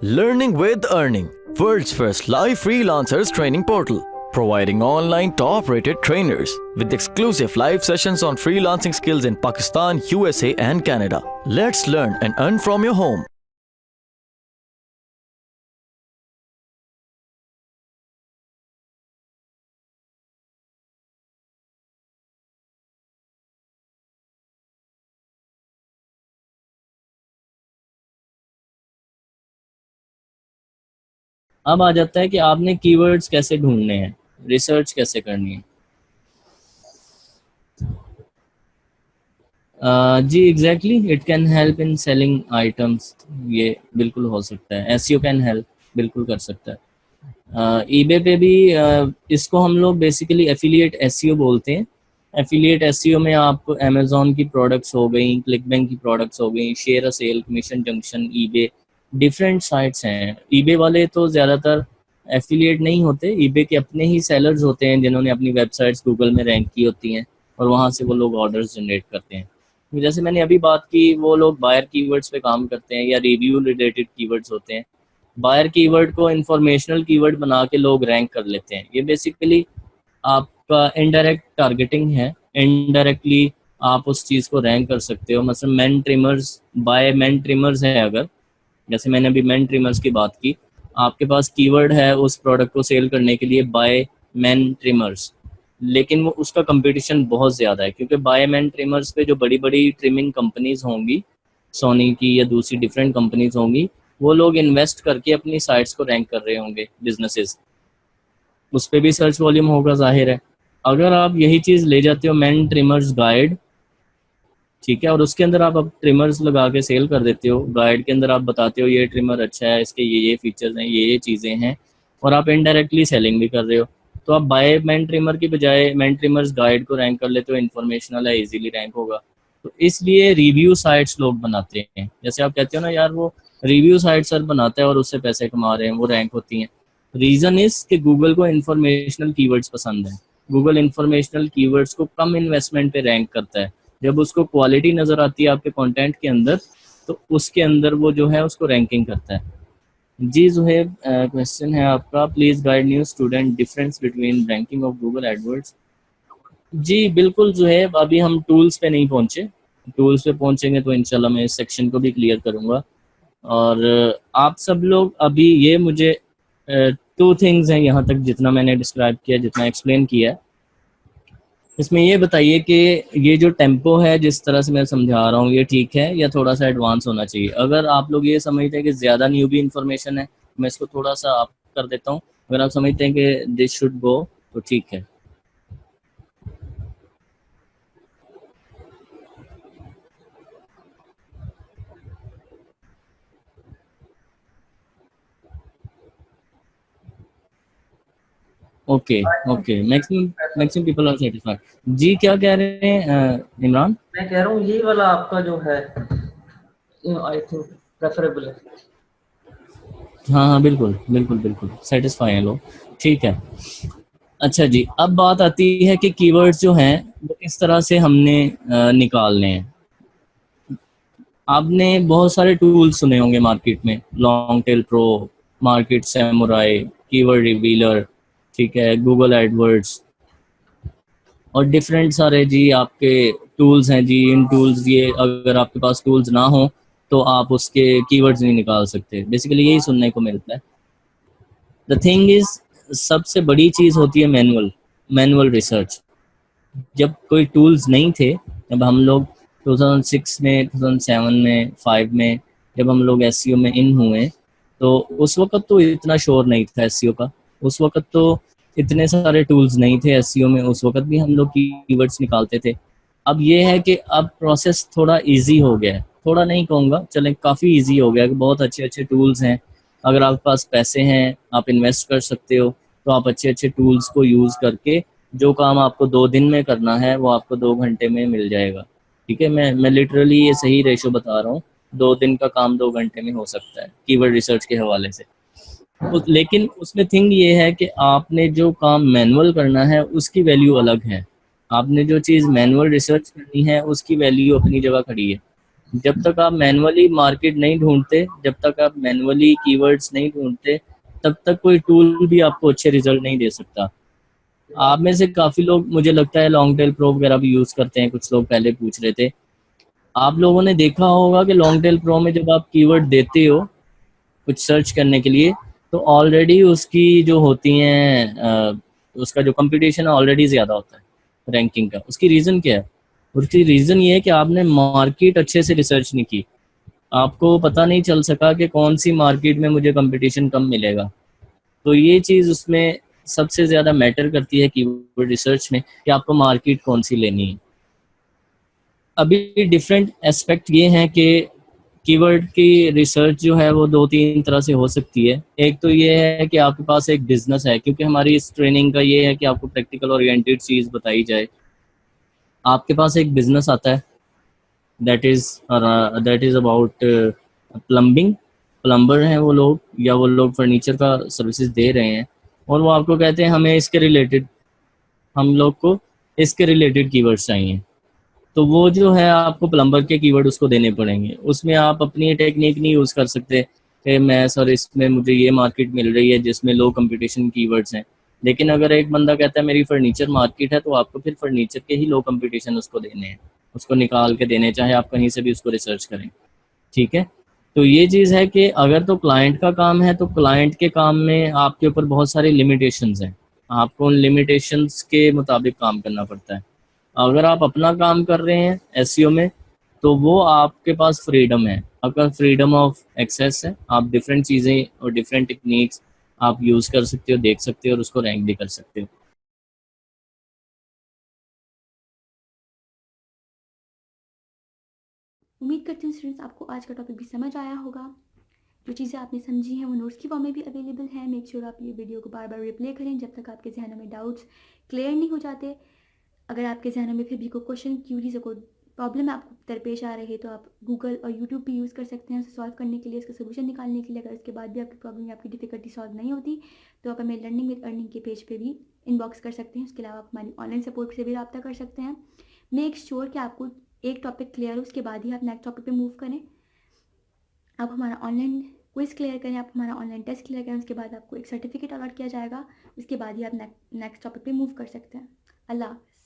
Learning with Earning, world's first live freelancers training portal, providing online top-rated trainers with exclusive live sessions on freelancing skills in Pakistan, USA and Canada. Let's learn and earn from your home. अब आ जाता है कि आपने keywords कैसे ढूंढने हैं, research कैसे करनी है। जी exactly, it can help in selling items. ये बिल्कुल हो सकता है। एसईओ कैन हेल्प, बिल्कुल कर सकता है। ईबे पे भी इसको हम लोग बेसिकली एफिलिएट एसईओ बोलते हैं। एफिलिएट एसईओ में आपको अमेजोन की प्रोडक्ट्स हो गई, क्लिकबैंक की प्रोडक्ट्स हो गई, Share A Sale, Commission Junction, eBay, different sites हैं। ईबे वाले तो ज़्यादातर एफिलिएट नहीं होते, ईबे के अपने ही सेलर्स होते हैं जिन्होंने अपनी वेबसाइट्स गूगल में रैंक की होती हैं और वहाँ से वो लोग ऑर्डर्स जनरेट करते हैं। जैसे मैंने अभी बात की, वो लोग बायर कीवर्ड्स पे काम करते हैं या रिव्यू रिलेटेड कीवर्ड्स होते हैं। बायर कीवर्ड को इंफॉर्मेशनल कीवर्ड बना के लोग रैंक कर लेते हैं। ये बेसिकली आपका इनडायरेक्ट टारगेटिंग है। इनडायरेक्टली आप उस चीज़ को रैंक कर सकते हो। मतलब men trimmers, buy men trimmers है, अगर जैसे मैंने अभी मेन ट्रिमर्स की बात की, आपके पास कीवर्ड है उस प्रोडक्ट को सेल करने के लिए बाय मेन ट्रिमर्स, लेकिन वो उसका कंपटीशन बहुत ज़्यादा है क्योंकि बाय मेन ट्रिमर्स पे जो बड़ी बड़ी ट्रिमिंग कंपनीज होंगी, सोनी की या दूसरी डिफरेंट कंपनीज होंगी, वो लोग इन्वेस्ट करके अपनी साइट्स को रैंक कर रहे होंगे, बिजनेसेस। उस पर भी सर्च वॉल्यूम होगा, जाहिर है। अगर आप यही चीज़ ले जाते हो मेन ट्रिमर्स गाइड, ठीक है, और उसके अंदर आप अब ट्रिमर्स लगा के सेल कर देते हो, गाइड के अंदर आप बताते हो ये ट्रिमर अच्छा है, इसके ये फीचर्स हैं, ये चीज़ें हैं, और आप इनडायरेक्टली सेलिंग भी कर रहे हो, तो आप बाय मैन ट्रिमर की बजाय मैन ट्रिमर्स गाइड को रैंक कर लेते हो। इन्फॉर्मेशनल है, इजीली रैंक होगा। तो इसलिए रिव्यू साइट्स लोग बनाते हैं। जैसे आप कहते हो ना, यार वो रिव्यू साइट सर बनाता है और उससे पैसे कमा रहे हैं, वो रैंक होती हैं। रीज़न इस कि गूगल को इन्फॉर्मेशनल कीवर्ड्स पसंद है। गूगल इन्फॉर्मेशनल कीवर्ड्स को कम इन्वेस्टमेंट पे रैंक करता है। जब उसको क्वालिटी नज़र आती है आपके कंटेंट के अंदर, तो उसके अंदर वो जो है उसको रैंकिंग करता है। जी जुहेब, क्वेश्चन है आपका, please guide new student difference between ranking of Google AdWords. जी बिल्कुल जुहेब, अभी हम टूल्स पे नहीं पहुंचे। टूल्स पे पहुंचेंगे तो इंशाल्लाह मैं इस सेक्शन को भी क्लियर करूंगा। और आप सब लोग अभी ये मुझे टू थिंग्स हैं यहाँ तक जितना मैंने डिस्क्राइब किया, जितना एक्सप्लेन किया है, इसमें ये बताइए कि ये जो टेम्पो है जिस तरह से मैं समझा रहा हूँ, ये ठीक है या थोड़ा सा एडवांस होना चाहिए? अगर आप लोग ये समझते हैं कि ज़्यादा न्यूबी इन्फॉर्मेशन है, मैं इसको थोड़ा सा आप कर देता हूँ। अगर आप समझते हैं कि दिस शुड गो, तो ठीक है। Okay okay, maximum maximum people are satisfied. जी क्या कह रहे हैं इमरान? मैं कह रहा हूँ ये वाला आपका जो है आई थिंक प्रेफरेबल है। हाँ हाँ बिल्कुल बिल्कुल बिल्कुल सेटिस्फाई हैं लोग, ठीक है। अच्छा जी, अब बात आती है कि कीवर्ड्स जो हैं वो किस तरह से हमने निकालने हैं। आपने बहुत सारे टूल्स सुने होंगे मार्केट में, long tail pro, market samurai, keyword revealer, ठीक है, गूगल एडवर्ड्स, और डिफरेंट सारे जी आपके टूल्स हैं जी। इन टूल्स, ये अगर आपके पास टूल्स ना हो तो आप उसके कीवर्ड्स नहीं निकाल सकते, बेसिकली यही सुनने को मिलता है। द थिंग इज, सबसे बड़ी चीज़ होती है मैनुअल मैनुअल रिसर्च। जब कोई टूल्स नहीं थे, जब हम लोग 2006 में, 2007 में, 5 में, जब हम लोग एसईओ में इन हुए, तो उस वक्त तो इतना शोर नहीं था एसईओ का। उस वक्त तो इतने सारे टूल्स नहीं थे एसईओ में, उस वक्त भी हम लोग कीवर्ड्स निकालते थे। अब ये है कि अब प्रोसेस थोड़ा इजी हो गया है, थोड़ा नहीं कहूँगा, चलें काफ़ी इजी हो गया है। बहुत अच्छे अच्छे टूल्स हैं। अगर आपके पास पैसे हैं, आप इन्वेस्ट कर सकते हो, तो आप अच्छे अच्छे टूल्स को यूज़ करके जो काम आपको 2 दिन में करना है वो आपको 2 घंटे में मिल जाएगा। ठीक है, मैं लिटरली ये सही रेशो बता रहा हूँ। 2 दिन का काम 2 घंटे में हो सकता है कीवर्ड रिसर्च के हवाले से। लेकिन उसमें थिंग ये है कि आपने जो काम मैनुअल करना है उसकी वैल्यू अलग है। आपने जो चीज़ मैनुअल रिसर्च करनी है उसकी वैल्यू अपनी जगह खड़ी है। जब तक आप मैनुअली मार्केट नहीं ढूंढते, जब तक आप मैनुअली कीवर्ड्स नहीं ढूंढते, तब तक कोई टूल भी आपको अच्छे रिजल्ट नहीं दे सकता। आप में से काफ़ी लोग मुझे लगता है लॉन्ग टेल प्रो वगैरह भी यूज़ करते हैं, कुछ लोग पहले पूछ रहे थे। आप लोगों ने देखा होगा कि लॉन्ग टेल प्रो में जब आप कीवर्ड देते हो कुछ सर्च करने के लिए, तो ऑलरेडी उसकी जो होती हैं उसका जो कंपटीशन है ऑलरेडी ज़्यादा होता है रैंकिंग का। उसकी रीज़न क्या है? उसकी रीज़न ये है कि आपने मार्केट अच्छे से रिसर्च नहीं की, आपको पता नहीं चल सका कि कौन सी मार्केट में मुझे कंपटीशन कम मिलेगा। तो ये चीज़ उसमें सबसे ज़्यादा मैटर करती है कीवर्ड रिसर्च में, कि आपको मार्केट कौन सी लेनी है। अभी डिफरेंट एस्पेक्ट ये हैं कि कीवर्ड की रिसर्च जो है वो 2-3 तरह से हो सकती है। एक तो ये है कि आपके पास एक बिजनेस है, क्योंकि हमारी इस ट्रेनिंग का ये है कि आपको प्रैक्टिकल ओरिएंटेड चीज़ बताई जाए। आपके पास एक बिजनेस आता है, that is about plumbing. Plumber हैं वो लोग, या वो लोग फर्नीचर का सर्विसेज दे रहे हैं, और वो आपको कहते हैं हमें इसके रिलेटेड, हम लोग को इसके रिलेटेड कीवर्ड्स चाहिए। तो वो जो है आपको प्लम्बर के कीवर्ड उसको देने पड़ेंगे। उसमें आप अपनी टेक्निक नहीं यूज़ कर सकते कि मैं सर इसमें मुझे ये मार्केट मिल रही है जिसमें लो कंपटीशन कीवर्ड्स हैं। लेकिन अगर एक बंदा कहता है मेरी फर्नीचर मार्केट है, तो आपको फिर फर्नीचर के ही लो कंपटीशन उसको देने हैं, उसको निकाल के देने, चाहे आप कहीं से भी उसको रिसर्च करें। ठीक है। तो ये चीज़ है कि अगर तो क्लाइंट का काम है, तो क्लाइंट के काम में आपके ऊपर बहुत सारी लिमिटेशंस हैं, आपको उन लिमिटेशंस के मुताबिक काम करना पड़ता है। अगर आप अपना काम कर रहे हैं एसईओ में, तो वो आपके पास फ्रीडम है, आपका फ्रीडम ऑफ एक्सेस है। आप डिफरेंट चीज़ें और डिफरेंट टेक्निक्स आप यूज़ कर सकते हो, देख सकते हो, और उसको रैंक भी कर सकते हो। उम्मीद करती हूँ स्टूडेंट्स आपको आज का टॉपिक भी समझ आया होगा। जो चीज़ें आपने समझी हैं वो नोट्स की फॉर्म में भी अवेलेबल है। मेक श्योर आप ये वीडियो को बार बार रिप्ले करें जब तक आपके जहनों में डाउट्स क्लियर नहीं हो जाते। अगर आपके जहनों में फिर भी कोई क्वेश्चन, क्यूरीज, कोई प्रॉब्लम आपको दरपेश आ रही है, तो आप गूगल और यूट्यूब भी यूज़ कर सकते हैं उसे सॉल्व करने के लिए, उसका सोल्यूशन निकालने के लिए। अगर उसके बाद भी आपकी प्रॉब्लम या आपकी डिफिकल्टी सॉल्व नहीं होती, तो आप हमें लर्निंग विद अर्निंग के पेज पे भी इनबॉक्स कर सकते हैं। उसके अलावा आप हमारी ऑनलाइन सपोर्ट से भी रब्ता कर सकते हैं। मेक श्योर कि आपको एक टॉपिक क्लियर हो, उसके बाद ही आप नेक्स्ट टॉपिक पे मूव करें। आप हमारा ऑनलाइन क्विज क्लियर करें, आप हमारा ऑनलाइन टेस्ट क्लियर करें, उसके बाद आपको एक सर्टिफिकेट अलॉट किया जाएगा। उसके बाद ही आप नेक्स्ट टॉपिक पे मूव कर सकते हैं। अल्लाह हाफ़िज़।